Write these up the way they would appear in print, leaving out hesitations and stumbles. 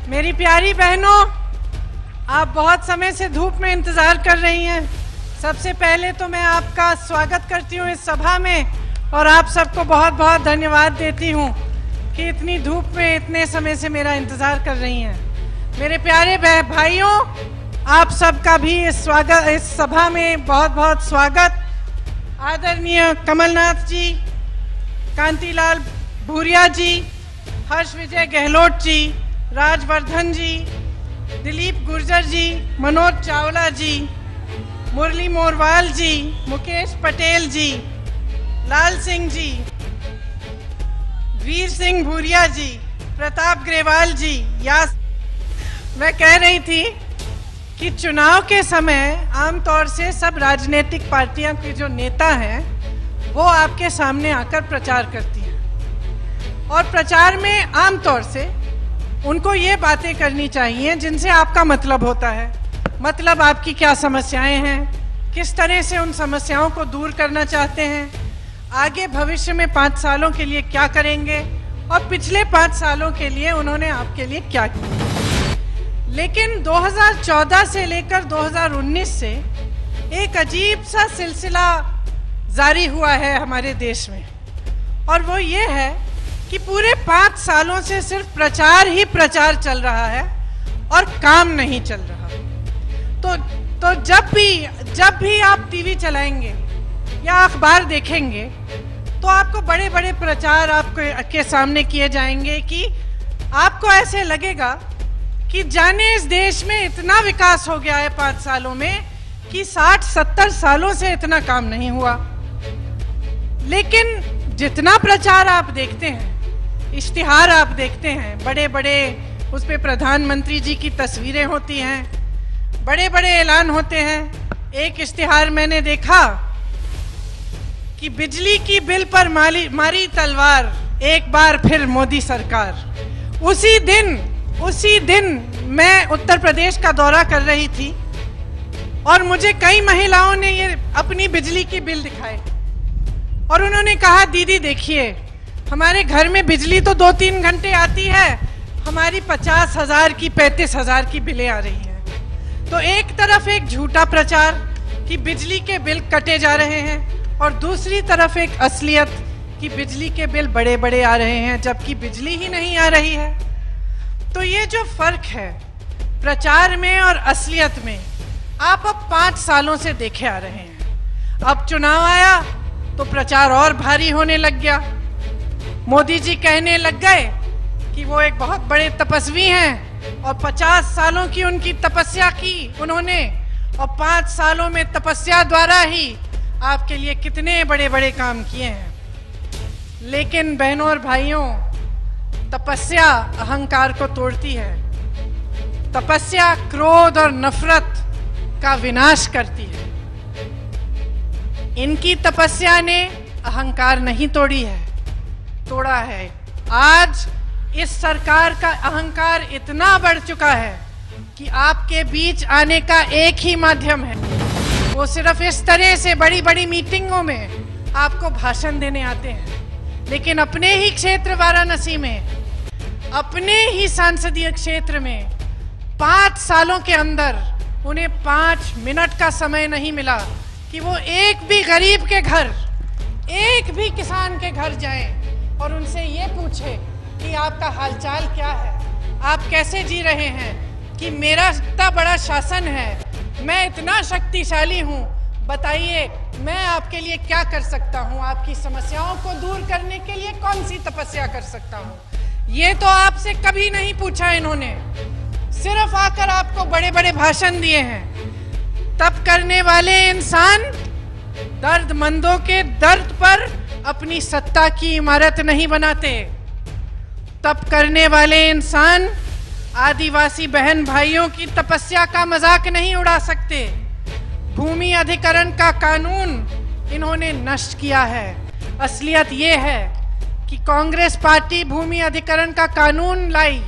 मेरी प्यारी बहनों, आप बहुत समय से धूप में इंतज़ार कर रही हैं। सबसे पहले तो मैं आपका स्वागत करती हूँ इस सभा में और आप सबको बहुत बहुत धन्यवाद देती हूँ कि इतनी धूप में इतने समय से मेरा इंतज़ार कर रही हैं। मेरे प्यारे भाइयों, आप सबका भी इस सभा में बहुत बहुत स्वागत। आदरणीय कमलनाथ जी, कांतिलाल भूरिया जी, हर्ष विजय गहलोत जी, राजवर्धन जी, दिलीप गुर्जर जी, मनोज चावला जी, मुरली मोरवाल जी, मुकेश पटेल जी, लाल सिंह जी, वीर सिंह भूरिया जी, प्रताप ग्रेवाल जी। मैं कह रही थी कि चुनाव के समय आमतौर से सब राजनीतिक पार्टियों के जो नेता हैं वो आपके सामने आकर प्रचार करती हैं और प्रचार में आमतौर से उनको ये बातें करनी चाहिए जिनसे आपका मतलब होता है। मतलब आपकी क्या समस्याएं हैं, किस तरह से उन समस्याओं को दूर करना चाहते हैं, आगे भविष्य में 5 सालों के लिए क्या करेंगे और पिछले 5 सालों के लिए उन्होंने आपके लिए क्या किया। लेकिन 2014 से लेकर 2019 से एक अजीब सा सिलसिला जारी हुआ है हमारे देश में, और वो ये है कि पूरे 5 सालों से सिर्फ प्रचार ही प्रचार चल रहा है और काम नहीं चल रहा। तो जब भी आप टीवी चलाएंगे या अखबार देखेंगे तो आपको बड़े बड़े प्रचार आपको के सामने किए जाएंगे कि आपको ऐसे लगेगा कि जाने इस देश में इतना विकास हो गया है 5 सालों में कि 60-70 सालों से इतना काम नहीं हुआ। लेकिन जितना प्रचार आप देखते हैं, इश्तिहार आप देखते हैं, बड़े बड़े उस पे प्रधानमंत्री जी की तस्वीरें होती हैं, बड़े बड़े ऐलान होते हैं। एक इश्तिहार मैंने देखा कि बिजली की बिल पर मारी तलवार, एक बार फिर मोदी सरकार। उसी दिन मैं उत्तर प्रदेश का दौरा कर रही थी और मुझे कई महिलाओं ने ये अपनी बिजली की बिल दिखाए और उन्होंने कहा, दीदी देखिए, हमारे घर में बिजली तो 2-3 घंटे आती है, हमारी 50,000 की 35,000 की बिलें आ रही हैं। तो एक तरफ एक झूठा प्रचार कि बिजली के बिल कटे जा रहे हैं और दूसरी तरफ एक असलियत कि बिजली के बिल बड़े बड़े आ रहे हैं जबकि बिजली ही नहीं आ रही है। तो ये जो फर्क है प्रचार में और असलियत में, आप अब 5 सालों से देखे आ रहे हैं। अब चुनाव आया तो प्रचार और भारी होने लग गया। मोदी जी कहने लग गए कि वो एक बहुत बड़े तपस्वी हैं और 50 सालों की उनकी तपस्या की उन्होंने, और 5 सालों में तपस्या द्वारा ही आपके लिए कितने बड़े बड़े काम किए हैं। लेकिन बहनों और भाइयों, तपस्या अहंकार को तोड़ती है। तपस्या क्रोध और नफरत का विनाश करती है। इनकी तपस्या ने अहंकार नहीं तोड़ा है। आज इस सरकार का अहंकार इतना बढ़ चुका है कि आपके बीच आने का एक ही माध्यम है, वो सिर्फ इस तरह से बड़ी बड़ी मीटिंगों में आपको भाषण देने आते हैं। लेकिन अपने ही क्षेत्र वाराणसी में, अपने ही संसदीय क्षेत्र में 5 सालों के अंदर उन्हें 5 मिनट का समय नहीं मिला कि वो एक भी गरीब के घर, एक भी किसान के घर जाएं और उनसे ये पूछे कि आपका हालचाल क्या है, आप कैसे जी रहे हैं, कि मेरा इतना बड़ा शासन है, मैं इतना शक्तिशाली हूँ, बताइए मैं आपके लिए क्या कर सकता हूँ, आपकी समस्याओं को दूर करने के लिए कौन सी तपस्या कर सकता हूँ। ये तो आपसे कभी नहीं पूछा इन्होंने, सिर्फ आकर आपको बड़े बड़े भाषण दिए हैं। तप करने वाले इंसान दर्दमंदों के दर्द पर अपनी सत्ता की इमारत नहीं बनाते। तप करने वाले इंसान आदिवासी बहन भाइयों की तपस्या का मजाक नहीं उड़ा सकते। भूमि अधिकरण का कानून इन्होंने नष्ट किया है। असलियत ये है कि कांग्रेस पार्टी भूमि अधिकरण का कानून लाई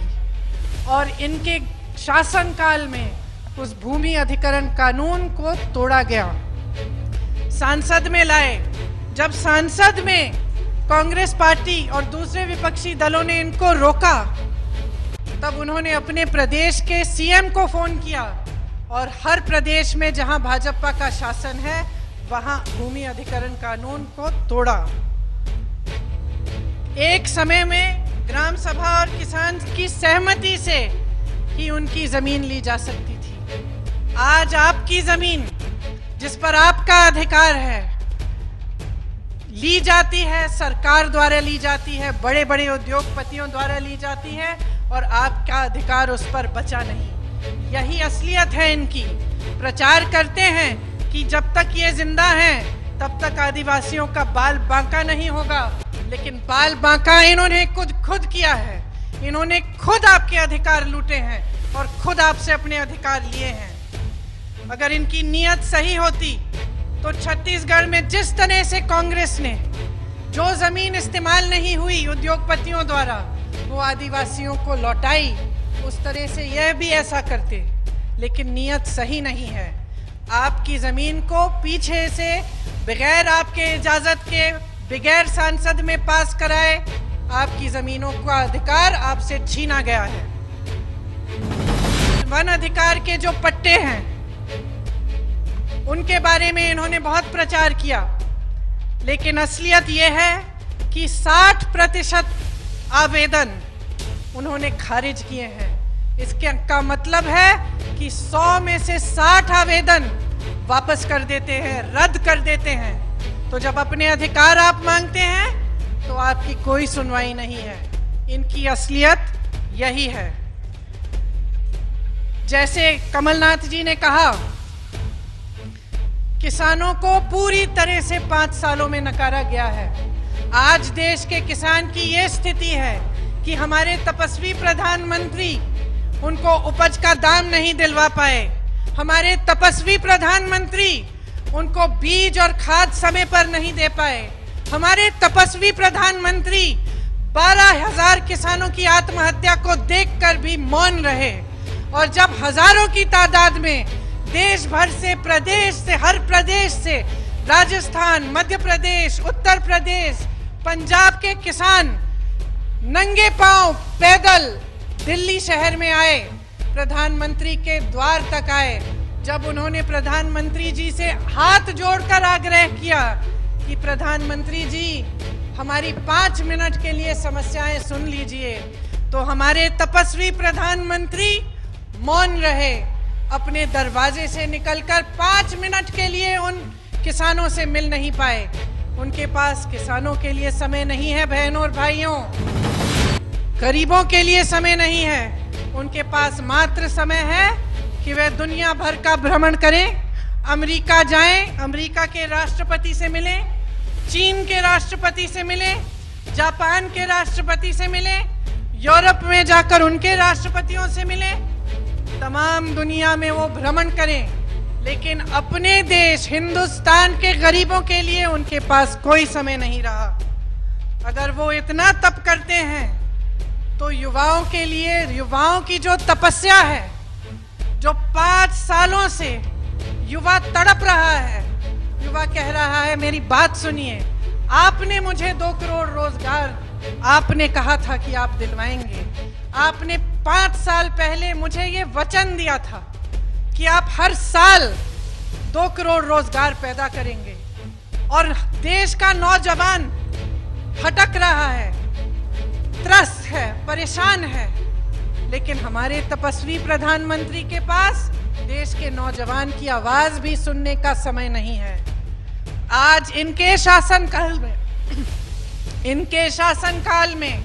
और इनके शासनकाल में उस भूमि अधिकरण कानून को तोड़ा गया। सांसद में लाए, जब सांसद में कांग्रेस पार्टी और दूसरे विपक्षी दलों ने इनको रोका तब उन्होंने अपने प्रदेश के सीएम को फोन किया और हर प्रदेश में जहां भाजपा का शासन है वहां भूमि अधिग्रहण कानून को तोड़ा। एक समय में ग्राम सभा और किसान की सहमति से ही उनकी जमीन ली जा सकती थी। आज आपकी जमीन जिस पर आपका अधिकार है ली जाती है, सरकार द्वारा ली जाती है, बड़े बड़े उद्योगपतियों द्वारा ली जाती है और आपका अधिकार उस पर बचा नहीं। यही असलियत है इनकी। प्रचार करते हैं कि जब तक ये जिंदा हैं तब तक आदिवासियों का बाल बांका नहीं होगा, लेकिन बाल बांका इन्होंने खुद किया है। इन्होंने खुद आपके अधिकार लूटे हैं और खुद आपसे अपने अधिकार लिए हैं। अगर इनकी नीयत सही होती तो छत्तीसगढ़ में जिस तरह से कांग्रेस ने जो जमीन इस्तेमाल नहीं हुई उद्योगपतियों द्वारा वो आदिवासियों को लौटाई, उस तरह से यह भी ऐसा करते, लेकिन नीयत सही नहीं है। आपकी जमीन को पीछे से बगैर आपके इजाजत के, बगैर सांसद में पास कराए आपकी जमीनों का अधिकार आपसे छीना गया है। वन अधिकार के जो पट्टे हैं उनके बारे में इन्होंने बहुत प्रचार किया, लेकिन असलियत यह है कि 60% आवेदन उन्होंने खारिज किए हैं। इसके का मतलब है कि 100 में से 60 आवेदन वापस कर देते हैं, रद्द कर देते हैं। तो जब अपने अधिकार आप मांगते हैं तो आपकी कोई सुनवाई नहीं है। इनकी असलियत यही है। जैसे कमलनाथ जी ने कहा, किसानों को पूरी तरह से 5 सालों में नकारा गया है। आज देश के किसान की ये स्थिति है कि हमारे तपस्वी प्रधानमंत्री उनको उपज का दाम नहीं दिलवा पाए। हमारे तपस्वी प्रधानमंत्री उनको बीज और खाद समय पर नहीं दे पाए। हमारे तपस्वी प्रधानमंत्री 12,000 किसानों की आत्महत्या को देखकर भी मौन रहे। और जब हजारों की तादाद में देश भर से, प्रदेश से, हर प्रदेश से, राजस्थान, मध्य प्रदेश, उत्तर प्रदेश, पंजाब के किसान नंगे पांव पैदल दिल्ली शहर में आए, प्रधानमंत्री के द्वार तक आए, जब उन्होंने प्रधानमंत्री जी से हाथ जोड़कर आग्रह किया कि प्रधानमंत्री जी हमारी 5 मिनट के लिए समस्याएं सुन लीजिए, तो हमारे तपस्वी प्रधानमंत्री मौन रहे। अपने दरवाजे से निकलकर 5 मिनट के लिए उन किसानों से मिल नहीं पाए। उनके पास किसानों के लिए समय नहीं है बहनों और भाइयों, गरीबों के लिए समय नहीं है। उनके पास मात्र समय है कि वे दुनिया भर का भ्रमण करें, अमेरिका जाएं, अमेरिका के राष्ट्रपति से मिलें, चीन के राष्ट्रपति से मिलें, जापान के राष्ट्रपति से मिलें, यूरोप में जाकर उनके राष्ट्रपतियों से मिलें, तमाम दुनिया में वो भ्रमण करें, लेकिन अपने देश हिंदुस्तान के गरीबों के लिए उनके पास कोई समय नहीं रहा। अगर वो इतना तप करते हैं तो युवाओं के लिए, युवाओं की जो तपस्या है, जो 5 सालों से युवा तड़प रहा है, युवा कह रहा है मेरी बात सुनिए, आपने मुझे 2 करोड़ रोजगार आपने कहा था कि आप दिलवाएंगे। आपने 5 साल पहले मुझे ये वचन दिया था कि आप हर साल 2 करोड़ रोजगार पैदा करेंगे। और देश का नौजवान भटक रहा है, त्रस्त है, परेशान है, लेकिन हमारे तपस्वी प्रधानमंत्री के पास देश के नौजवान की आवाज भी सुनने का समय नहीं है। आज इनके शासनकाल में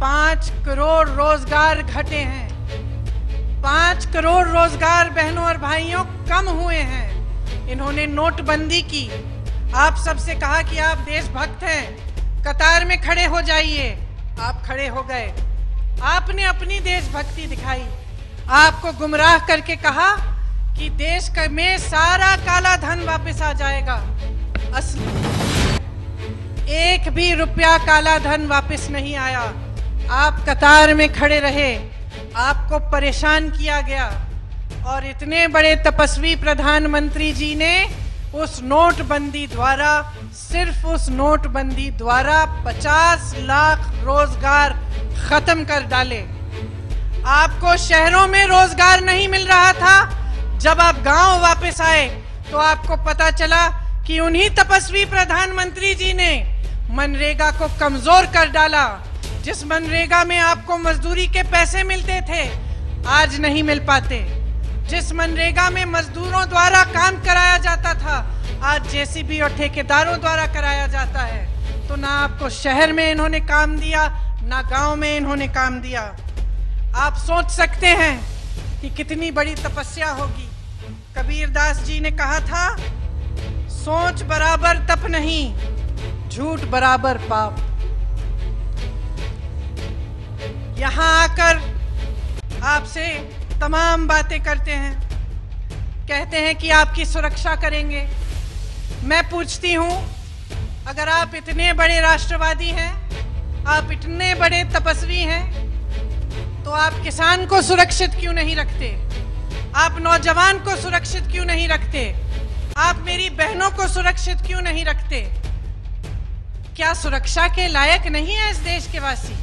5 करोड़ रोजगार घटे हैं। 5 करोड़ रोजगार बहनों और भाइयों कम हुए हैं। इन्होंने नोटबंदी की, आप सबसे कहा कि आप देशभक्त हैं, कतार में खड़े हो जाइए, आप खड़े हो गए। आपने अपनी देशभक्ति दिखाई, आपको गुमराह करके कहा कि देश में सारा काला धन वापस आ जाएगा। एक भी रुपया काला धन वापस नहीं आया। आप कतार में खड़े रहे, आपको परेशान किया गया और इतने बड़े तपस्वी प्रधानमंत्री जी ने उस नोटबंदी द्वारा, सिर्फ उस नोटबंदी द्वारा 50 लाख रोजगार खत्म कर डाले। आपको शहरों में रोजगार नहीं मिल रहा था। जब आप गांव वापस आए तो आपको पता चला कि उन्हीं तपस्वी प्रधानमंत्री जी ने मनरेगा को कमजोर कर डाला। जिस मनरेगा में आपको मजदूरी के पैसे मिलते थे, आज नहीं मिल पाते। जिस मनरेगा में मजदूरों द्वारा काम कराया जाता था, आज जेसीबी और ठेकेदारों द्वारा कराया जाता है। तो ना आपको शहर में इन्होंने काम दिया, ना गांव में इन्होंने काम दिया। आप सोच सकते हैं कि कितनी बड़ी तपस्या होगी। कबीर दास जी ने कहा था, सोच बराबर तप नहीं, झूठ बराबर पाप। यहां आकर आपसे तमाम बातें करते हैं, कहते हैं कि आपकी सुरक्षा करेंगे। मैं पूछती हूं, अगर आप इतने बड़े राष्ट्रवादी हैं, आप इतने बड़े तपस्वी हैं, तो आप किसान को सुरक्षित क्यों नहीं रखते? आप नौजवान को सुरक्षित क्यों नहीं रखते? आप मेरी बहनों को सुरक्षित क्यों नहीं रखते? क्या सुरक्षा के लायक नहीं है इस देश के वासी?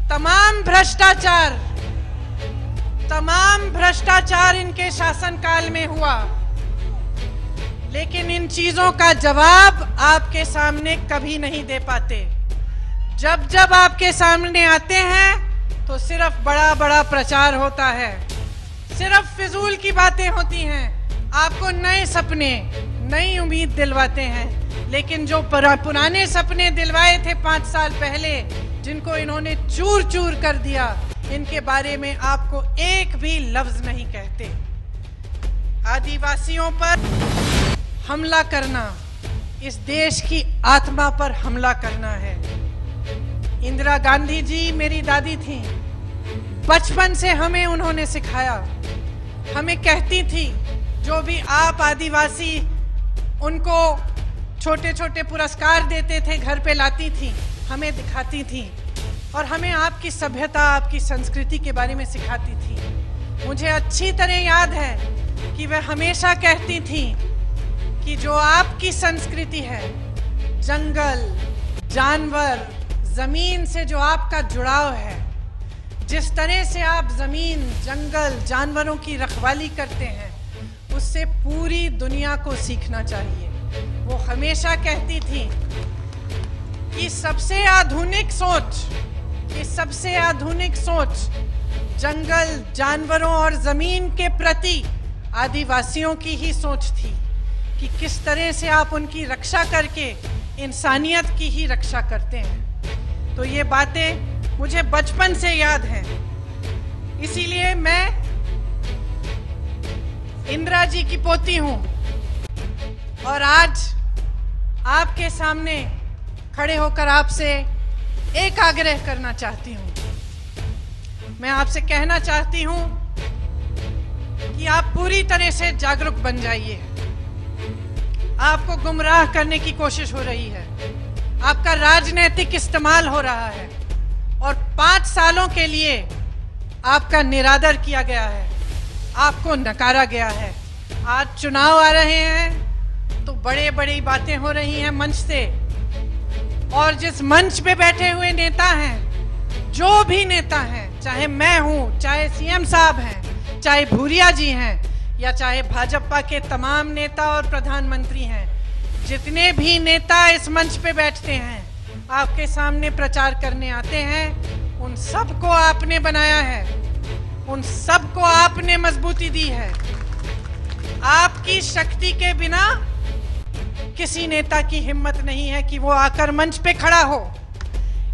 तमाम भ्रष्टाचार इनके शासनकाल में हुआ, लेकिन इन चीजों का जवाब आपके सामने कभी नहीं दे पाते। जब आपके सामने आते हैं तो सिर्फ बड़ा बड़ा प्रचार होता है, सिर्फ फिजूल की बातें होती हैं। आपको नए सपने, नई उम्मीद दिलवाते हैं, लेकिन जो पुराने सपने दिलवाए थे 5 साल पहले, जिनको इन्होंने चूर चूर कर दिया, इनके बारे में आपको एक भी लफ्ज नहीं कहते। आदिवासियों पर हमला करना इस देश की आत्मा पर हमला करना है। इंदिरा गांधी जी मेरी दादी थी, बचपन से हमें उन्होंने सिखाया। हमें कहती थी, जो भी आप आदिवासी उनको छोटे छोटे पुरस्कार देते थे, घर पे लाती थी, हमें दिखाती थी और हमें आपकी सभ्यता, आपकी संस्कृति के बारे में सिखाती थी। मुझे अच्छी तरह याद है कि वह हमेशा कहती थी कि जो आपकी संस्कृति है, जंगल, जानवर, जमीन से जो आपका जुड़ाव है, जिस तरह से आप जमीन, जंगल, जानवरों की रखवाली करते हैं, उससे पूरी दुनिया को सीखना चाहिए। वो हमेशा कहती थी कि सबसे आधुनिक सोच जंगल, जानवरों और जमीन के प्रति आदिवासियों की ही सोच थी कि किस तरह से आप उनकी रक्षा करके इंसानियत की ही रक्षा करते हैं। तो ये बातें मुझे बचपन से याद हैं। इसीलिए मैं इंदिरा जी की पोती हूं और आज आपके सामने खड़े होकर आपसे एक आग्रह करना चाहती हूं। मैं आपसे कहना चाहती हूं कि आप पूरी तरह से जागरूक बन जाइए। आपको गुमराह करने की कोशिश हो रही है, आपका राजनीतिक इस्तेमाल हो रहा है और 5 सालों के लिए आपका निरादर किया गया है, आपको नकारा गया है। आज चुनाव आ रहे हैं तो बड़े बड़ी बातें हो रही हैं मंच से, और जिस मंच पे बैठे हुए नेता हैं, जो भी नेता हैं, चाहे मैं हूं, चाहे सीएम साहब हैं, चाहे भूरिया जी हैं, या चाहे भाजपा के तमाम नेता और प्रधानमंत्री हैं, जितने भी नेता इस मंच पे बैठते हैं, आपके सामने प्रचार करने आते हैं, उन सबको आपने बनाया है, उन सबको आपने मजबूती दी है। आपकी शक्ति के बिना किसी नेता की हिम्मत नहीं है कि वो आकर मंच पे खड़ा हो।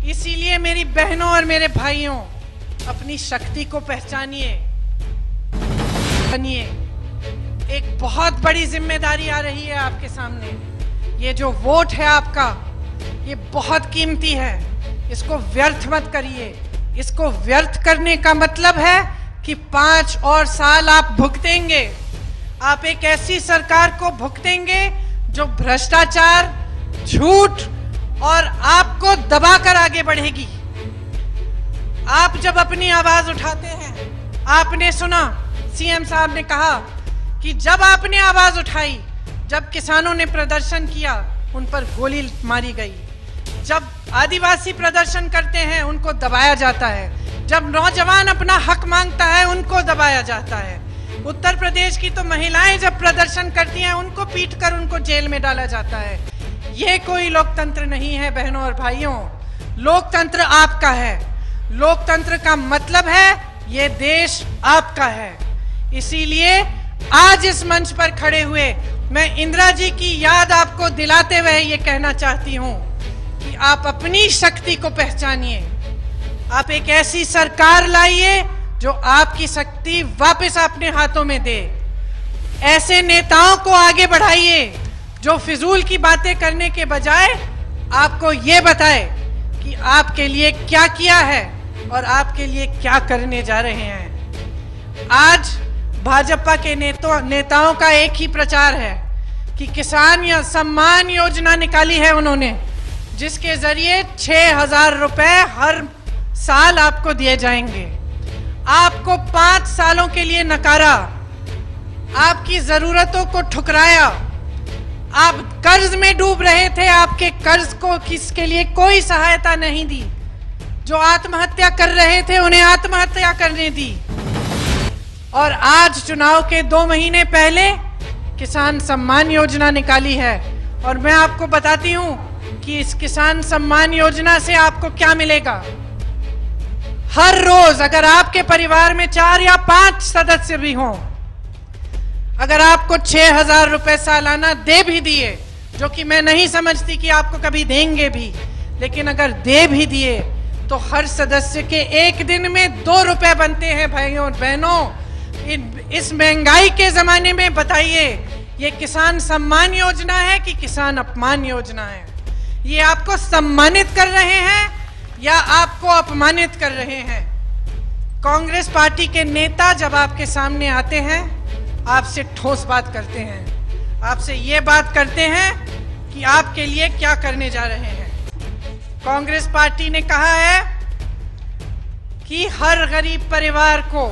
इसीलिए मेरी बहनों और मेरे भाइयों, अपनी शक्ति को पहचानिए, बनिए। एक बहुत बड़ी जिम्मेदारी आ रही है आपके सामने। ये जो वोट है आपका, ये बहुत कीमती है, इसको व्यर्थ मत करिए। इसको व्यर्थ करने का मतलब है कि 5 और साल आप भुगतेंगे। आप एक ऐसी सरकार को भुगतेंगे जो भ्रष्टाचार, झूठ और आपको दबाकर आगे बढ़ेगी। आप जब अपनी आवाज उठाते हैं, आपने सुना सीएम साहब ने कहा कि जब आपने आवाज उठाई, जब किसानों ने प्रदर्शन किया, उन पर गोली मारी गई। जब आदिवासी प्रदर्शन करते हैं उनको दबाया जाता है, जब नौजवान अपना हक मांगता है उनको दबाया जाता है। उत्तर प्रदेश की तो महिलाएं जब प्रदर्शन करती हैं उनको पीटकर उनको जेल में डाला जाता है। ये कोई लोकतंत्र नहीं है बहनों और भाइयों। लोकतंत्र आपका है। लोकतंत्र का मतलब है ये देश आपका है। इसीलिए आज इस मंच पर खड़े हुए मैं इंदिरा जी की याद आपको दिलाते हुए ये कहना चाहती हूँ कि आप अपनी शक्ति को पहचानिए। आप एक ऐसी सरकार लाइए जो आपकी शक्ति वापस अपने हाथों में दे। ऐसे नेताओं को आगे बढ़ाइए जो फिजूल की बातें करने के बजाय आपको ये बताए कि आपके लिए क्या किया है और आपके लिए क्या करने जा रहे हैं। आज भाजपा के नेताओं का एक ही प्रचार है कि किसान या सम्मान योजना निकाली है उन्होंने, जिसके जरिए 6,000 रुपए हर साल आपको दिए जाएंगे। आपको 5 सालों के लिए नकारा, आपकी जरूरतों को ठुकराया। आप कर्ज में डूब रहे थे, आपके कर्ज को किसके लिए कोई सहायता नहीं दी। जो आत्महत्या कर रहे थे उन्हें आत्महत्या करने दी। और आज चुनाव के 2 महीने पहले किसान सम्मान योजना निकाली है। और मैं आपको बताती हूं कि इस किसान सम्मान योजना से आपको क्या मिलेगा। हर रोज अगर आपके परिवार में 4 या 5 सदस्य भी हों, अगर आपको 6,000 रुपए सालाना दे भी दिए, जो कि मैं नहीं समझती कि आपको कभी देंगे भी, लेकिन अगर दे भी दिए तो हर सदस्य के एक दिन में 2 रुपए बनते हैं। भाइयों और बहनों, इस महंगाई के जमाने में बताइए ये किसान सम्मान योजना है कि किसान अपमान योजना है? ये आपको सम्मानित कर रहे हैं या आपको अपमानित कर रहे हैं? कांग्रेस पार्टी के नेता जब आपके सामने आते हैं आपसे ठोस बात करते हैं, आपसे ये बात करते हैं कि आपके लिए क्या करने जा रहे हैं। कांग्रेस पार्टी ने कहा है कि हर गरीब परिवार को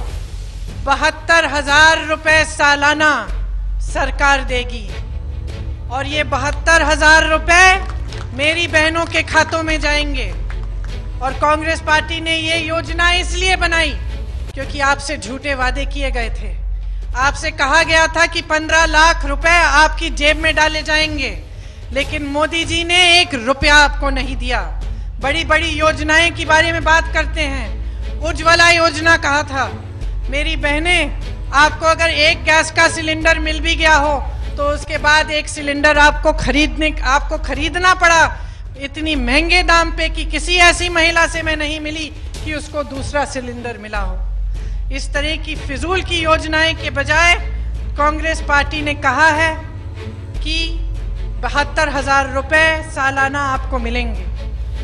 72,000 रुपए सालाना सरकार देगी और ये 72,000 रुपए मेरी बहनों के खातों में जाएंगे। और कांग्रेस पार्टी ने ये योजना इसलिए बनाई क्योंकि आपसे झूठे वादे किए गए थे। आपसे कहा गया था कि 15 लाख रुपए आपकी जेब में डाले जाएंगे, लेकिन मोदी जी ने 1 रुपया आपको नहीं दिया। बड़ी बड़ी योजनाएं के बारे में बात करते हैं। उज्ज्वला योजना कहा था, मेरी बहनें, आपको अगर 1 गैस का सिलेंडर मिल भी गया हो तो उसके बाद 1 सिलेंडर आपको खरीदना पड़ा इतनी महंगे दाम पे कि किसी ऐसी महिला से मैं नहीं मिली कि उसको दूसरा सिलेंडर मिला हो। इस तरह की फिजूल की योजनाएं के बजाय कांग्रेस पार्टी ने कहा है कि 72,000 रुपए सालाना आपको मिलेंगे,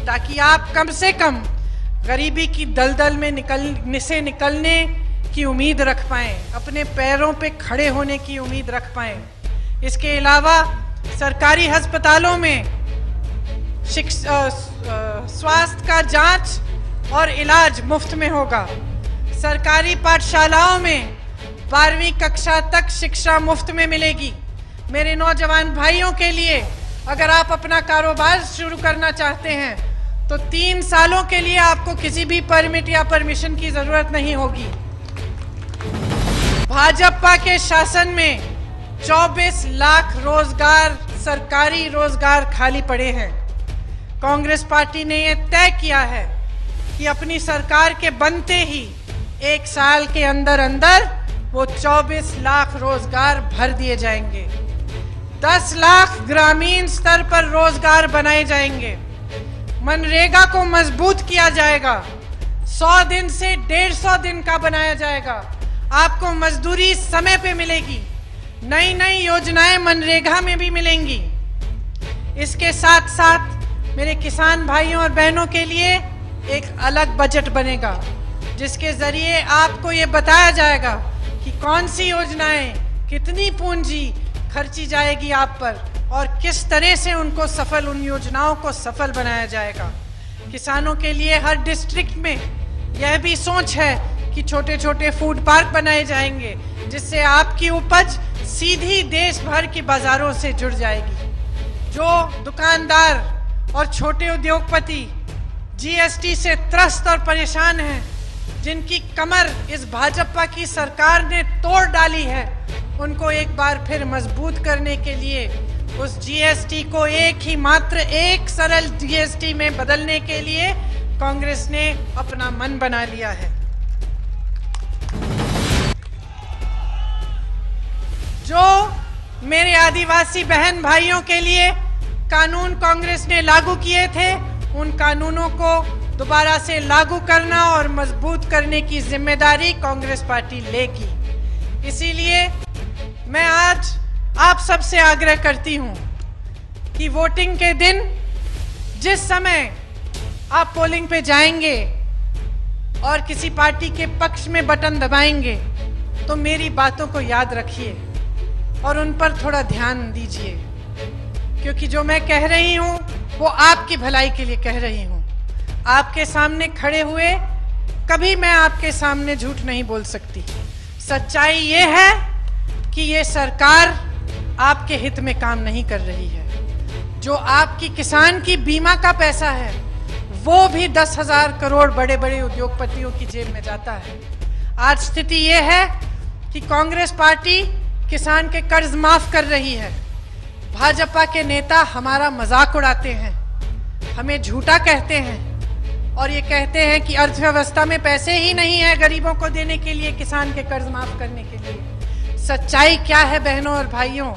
ताकि आप कम से कम गरीबी की दलदल में निकलने की उम्मीद रख पाएं, अपने पैरों पे खड़े होने की उम्मीद रख पाएं। इसके अलावा सरकारी अस्पतालों में स्वास्थ्य का जांच और इलाज मुफ्त में होगा। सरकारी पाठशालाओं में 12वीं कक्षा तक शिक्षा मुफ्त में मिलेगी। मेरे नौजवान भाइयों के लिए अगर आप अपना कारोबार शुरू करना चाहते हैं तो 3 सालों के लिए आपको किसी भी परमिट या परमिशन की जरूरत नहीं होगी। भाजपा के शासन में 24 लाख रोजगार, सरकारी रोजगार खाली पड़े हैं। कांग्रेस पार्टी ने यह तय किया है कि अपनी सरकार के बनते ही 1 साल के अंदर अंदर वो 24 लाख रोजगार भर दिए जाएंगे। 10 लाख ग्रामीण स्तर पर रोजगार बनाए जाएंगे। मनरेगा को मजबूत किया जाएगा। 100 दिन से 150 दिन का बनाया जाएगा। आपको मजदूरी समय पे मिलेगी। नई नई योजनाएं मनरेगा में भी मिलेंगी। इसके साथ साथ मेरे किसान भाइयों और बहनों के लिए एक अलग बजट बनेगा, जिसके जरिए आपको ये बताया जाएगा कि कौन सी योजनाएं, कितनी पूंजी खर्ची जाएगी आप पर और किस तरह से उन योजनाओं को सफल बनाया जाएगा। किसानों के लिए हर डिस्ट्रिक्ट में यह भी सोच है कि छोटे छोटे फूड पार्क बनाए जाएंगे, जिससे आपकी उपज सीधी देश भर के बाजारों से जुड़ जाएगी। जो दुकानदार और छोटे उद्योगपति जीएसटी से त्रस्त और परेशान हैं, जिनकी कमर इस भाजपा की सरकार ने तोड़ डाली है, उनको एक बार फिर मजबूत करने के लिए उस जीएसटी को एक सरल जीएसटी में बदलने के लिए कांग्रेस ने अपना मन बना लिया है। जो मेरे आदिवासी बहन भाइयों के लिए कानून कांग्रेस ने लागू किए थे, उन कानूनों को दोबारा से लागू करना और मजबूत करने की जिम्मेदारी कांग्रेस पार्टी लेगी। इसीलिए मैं आज आप सबसे आग्रह करती हूं कि वोटिंग के दिन जिस समय आप पोलिंग पे जाएंगे और किसी पार्टी के पक्ष में बटन दबाएंगे, तो मेरी बातों को याद रखिए और उन पर थोड़ा ध्यान दीजिए, क्योंकि जो मैं कह रही हूं वो आपकी भलाई के लिए कह रही हूं। आपके सामने खड़े हुए कभी मैं आपके सामने झूठ नहीं बोल सकती। सच्चाई ये है कि ये सरकार आपके हित में काम नहीं कर रही है। जो आपकी किसान की बीमा का पैसा है वो भी 10,000 करोड़ बड़े बड़े उद्योगपतियों की जेब में जाता है। आज स्थिति ये है कि कांग्रेस पार्टी किसान के कर्ज माफ कर रही है। भाजपा के नेता हमारा मजाक उड़ाते हैं, हमें झूठा कहते हैं और ये कहते हैं कि अर्थव्यवस्था में पैसे ही नहीं है गरीबों को देने के लिए, किसान के कर्ज माफ करने के लिए। सच्चाई क्या है बहनों और भाइयों?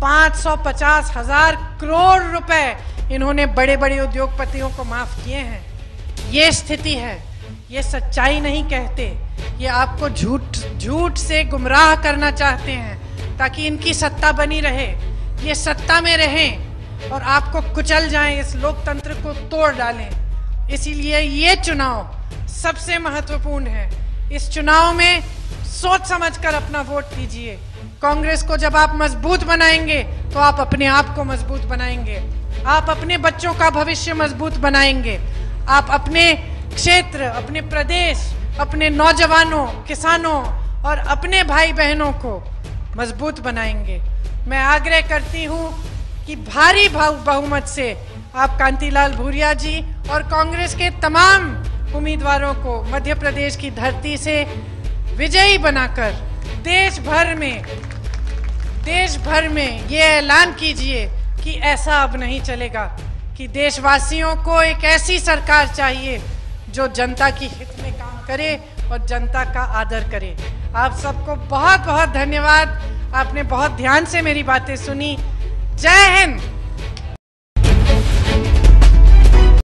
550,000 करोड़ रुपए इन्होंने बड़े बड़े उद्योगपतियों को माफ किए हैं। ये स्थिति है, ये सच्चाई नहीं कहते, ये आपको झूठ से गुमराह करना चाहते हैं ताकि इनकी सत्ता बनी रहे, ये सत्ता में रहें और आपको कुचल जाएं, इस लोकतंत्र को तोड़ डालें। इसीलिए ये चुनाव सबसे महत्वपूर्ण है। इस चुनाव में सोच समझकर अपना वोट दीजिए। कांग्रेस को जब आप मजबूत बनाएंगे तो आप अपने आप को मजबूत बनाएंगे, आप अपने बच्चों का भविष्य मजबूत बनाएंगे, आप अपने क्षेत्र, अपने प्रदेश, अपने नौजवानों, किसानों और अपने भाई बहनों को मजबूत बनाएंगे। मैं आग्रह करती हूँ कि भारी बहुमत से आप कांतिलाल भूरिया जी और कांग्रेस के तमाम उम्मीदवारों को मध्य प्रदेश की धरती से विजयी बनाकर देश भर में ये ऐलान कीजिए कि ऐसा अब नहीं चलेगा, कि देशवासियों को एक ऐसी सरकार चाहिए जो जनता की हित में काम करे और जनता का आदर करे। आप सबको बहुत बहुत धन्यवाद, आपने बहुत ध्यान से मेरी बातें सुनी। जय हिंद।